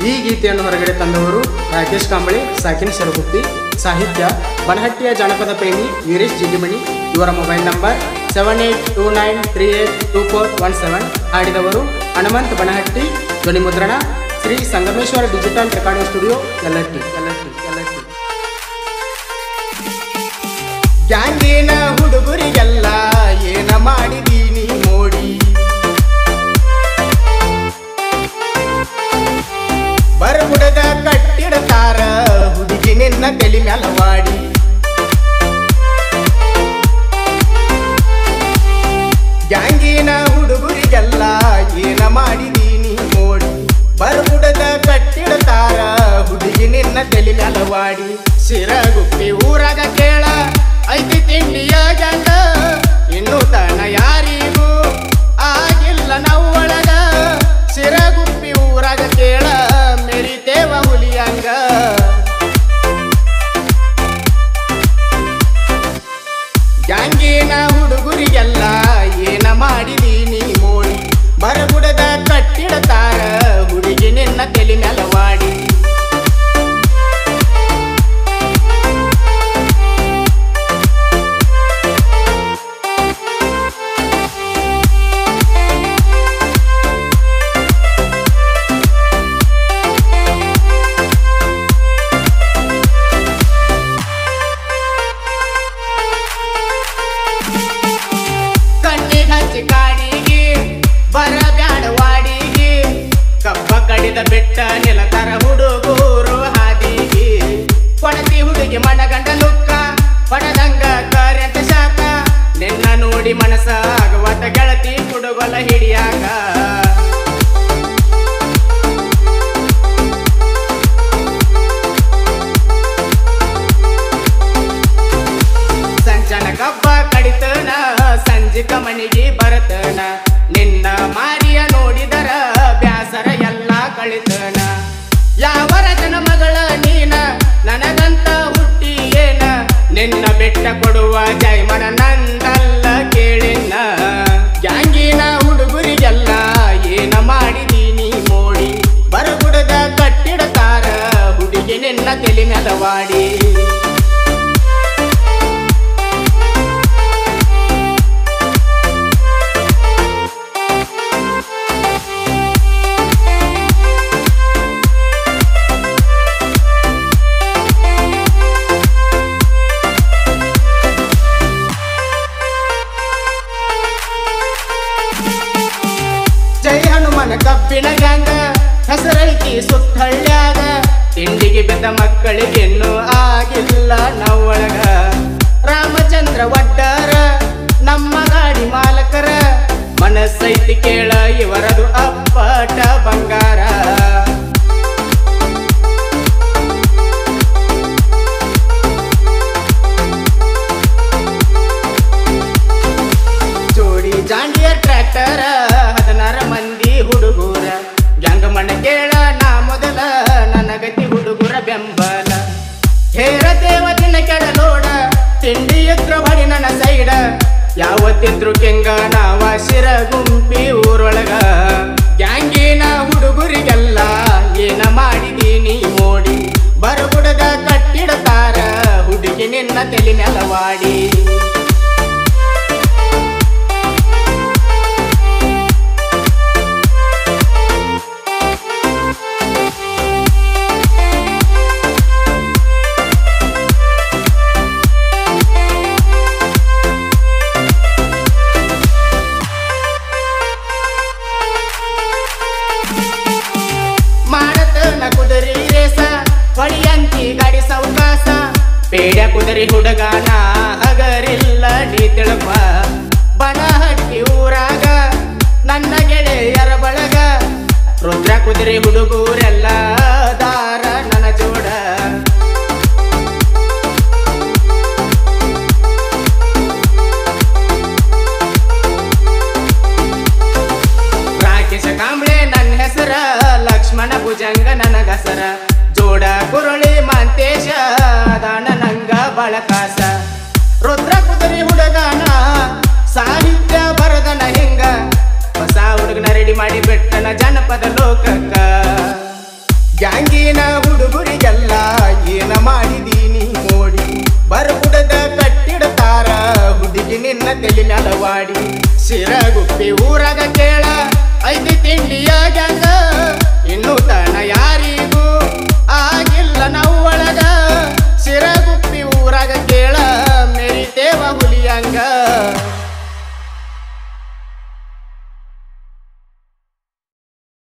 ಈ ಗೀತೆಯನ್ನು ಹೊರಗಡೆ ತಂದವರು ರಾಕೇಶ್ ಕಾಂಬಳೆ, ಸಾಕಿನ್ ಸರಗುತ್ತಿ. ಸಾಹಿತ್ಯ ಬನಹಟ್ಟಿಯ ಜಾನಪದ ಪ್ರೇಮಿ ವೀರೇಶ್ ಜಿಗಿಮಣಿ. ಇವರ ಮೊಬೈಲ್ ನಂಬರ್ 7829382417. ಹಾಡಿದವರು ಹನುಮಂತ್ ಬನಹಟ್ಟಿ. ಧ್ವನಿ ಮುದ್ರಣ Shri Sangameshwara digital recording studio, Yalahatti. ಗ್ಯಾಂಗಿನ ಹುಡುಗರಿಗೆಲ್ಲ ಏನ ಮಾಡಿದೀನಿ ಮೋಡಿ, ಬರಬುಡದ ಕಟ್ಟಿಡತಾರ ಹುಡುಗಿ ನಿನ್ನ ತಲೆ ಮ್ಯಾಲವಾಡಿ. ಗ್ಯಾಂಗಿನ ಹುಡುಗರಿಗೆಲ್ಲ ಏನ ಮಾಡಿದೀನಿ ಮೋಡಿ, ಬರಬುಡದ ಕಟ್ಟಿಡತಾರ ಹುಡುಗಿ ನಿನ್ನ ತಲೆ ಮ್ಯಾಲವಾಡಿ. ಸಿರಗುಪ್ಪಿ ಊರಾಗ ಕೇಳ ಐತಿ ತಿಂಡಿಯ ಗಂಡ, ಇನ್ನು ತನ ಯಾರಿಗೂ ಆಗಿಲ್ಲ ನವ್ವೊಳಗ. ಸಿರಗುಪ್ಪಿ ಊರಾಗ ಕೇಳ ಮೆರಿತೇವ ಹುಲಿಯಂಗ. ಗ್ಯಾಂಗಿನ ಹುಡುಗರಿಗೆಲ್ಲ ಏನ ಮಾಡಿದೀನಿ ಮೋಡಿ, ಬರಗುಡದ ಕಟ್ಟಿಡತಾರ ಹುಡುಗಿ ನಿನ್ನ ತಲೆ ಮ್ಯಾಲವಾಡಿ. ಕಾಡಿಗೆ ಬರಬ್ಯಾಡವಾಡಿಗೆ, ಕಬ್ಬ ಕಡಿದ ಬೆಟ್ಟ ನೆಲತರ ಹುಡುಗೂರು ಹಾದಿಗೆ. ಕೊಡತಿ ಹುಡುಗಿ ಮನಗಂಡ ಲುಕ್ಕ ಪಡದಂಗ ಕರೆಂತ ಶಾಖ, ನಿನ್ನ ನೋಡಿ ಮನಸ ಆಗವತ ಗೆಳತಿ ಹುಡುಗೊಲ ಹಿಡಿಯಾಗ. ಸಂಚನ ಕಬ್ಬ ಕಡಿತನ ಸಂಜಿಕ ಮನಿಗೆ ಬರತನ, ನಿನ್ನ ಮಾರಿಯ ನೋಡಿದರ ಬ್ಯಾಸರ ಎಲ್ಲ ಕಳಿತನ. ಯಾವ ರಜನ ಮಗಳ ನೀನ ನನಗಂತ ಹುಟ್ಟಿ ಏನ, ನಿನ್ನ ಬೆಟ್ಟ ಕೊಡುವ ಜೈಮನ ನಂದಲ್ಲ ಕೇಳಿನ. ಗ್ಯಾಂಗಿನ ಹುಡುಗರಿಗೆಲ್ಲ ಏನ ಮಾಡಿದೀನಿ ಮೋಡಿ, ಬರಗುಡದ ಕಟ್ಟಿಡತಾರ ಹುಡುಗಿ ನಿನ್ನ ತಲೆ ಮ್ಯಾಲವಾಡಿ. ಜೈ ಹನುಮನ ಕಬ್ಬಿನ ಗ್ಯಾಂಗ ಹೆಸರೈತಿ ಸುತ್ತಹಳ್ಳ್ಯಾಗ, ತಿಂಡಿಗೆ ಬೆದ್ದ ಮಕ್ಕಳಿಗೆನ್ನೂ ಆಗಿಲ್ಲ ನವ್ವೊಳಗ. ರಾಮಚಂದ್ರ ಒಡ್ಡರ ನಮ್ಮ ಗಾಡಿ ಮಾಲಕರ, ಮನಸ್ಸೈತಿ ಕೇಳ ಇವರದು ಅಪ್ಪಟ ಬಂಗಾರ. ಜೋಡಿ ಜಾಂಡಿಯ ಟ್ರ್ಯಾಕ್ಟರ 16 ಮಂದಿ ಹುಡುಗೂರ, ಗ್ಯಾಂಗ ಮಣ ಕೇಳ ನಾ ಮೊದಲ ನನಗತಿ ಹುಡುಗರ ಬೆಂಬಲ. ಹೇರತೇವ ದಿನ ಕೆಡಲೋಡ ತಿಂಡಿ ಎತ್ರ ಬಡಿ ನನ್ನ ಸೈಡ, ಯಾವತ್ತಿದ್ರು ಕೆಂಗ ನಾವ ಶಿರಗುಂಪಿ ಊರೊಳಗ. ಗ್ಯಾಂಗಿನ ಹುಡುಗರಿಗೆಲ್ಲ ಏನ ಮಾಡಿದೀನಿ ಮೋಡಿ, ಬರಗುಡದ ಕಟ್ಟಿಡತಾರ ಹುಡುಗಿ ನಿನ್ನ ತಲೆ ಮ್ಯಾಲವಾಡಿ. ಕುದುರಿ ರೇಸ ಹೊಳಿಯಂತಿ ಗಾಡಿ ಸೌಕಾಸ, ಪೇಡ್ಯ ಕುದುರಿ ಹುಡುಗನ ಹಗರಿಲ್ಲ ನೀ ತಿಳಪ. ಬನಹಟ್ಟಿ ಊರಾಗ ನನ್ನ ಗೆಳೆಯರ ಬಳಗ, ರುದ್ರ ಕುದುರಿ ಹುಡುಗೂರೆಲ್ಲ ದಾರ ನನ್ನ ಜೋಡ. ರಾಕೇಶ ಕಾಂಬಳೆ ನನ್ನ ಹೆಸರ, ಲಕ್ಷ್ಮಣ ಭುಜಂಗ ನನಗಸರ. ಜೋಡ ಕುರುಳಿ ಮಾಂತೇಶ ದಾನ ನಂಗ ಬಳಕಾಸ. ರುದ್ರ ಕುದುರಿ ಹುಡುಗನ ಸಾಹಿತ್ಯ ಬರದನ ಹಿಂಗ, ಹೊಸ ಹುಡುಗನ ರೆಡಿ ಮಾಡಿ ಬಿಟ್ಟನ ಜನಪದ ಲೋಕಕ್ಕ. ಸಿರಗುಪ್ಪಿ ಊರಾಗ ಕೇಳ ಐತಿ ತಿಂಡಿಯ ಗ್ಯಾಂಗ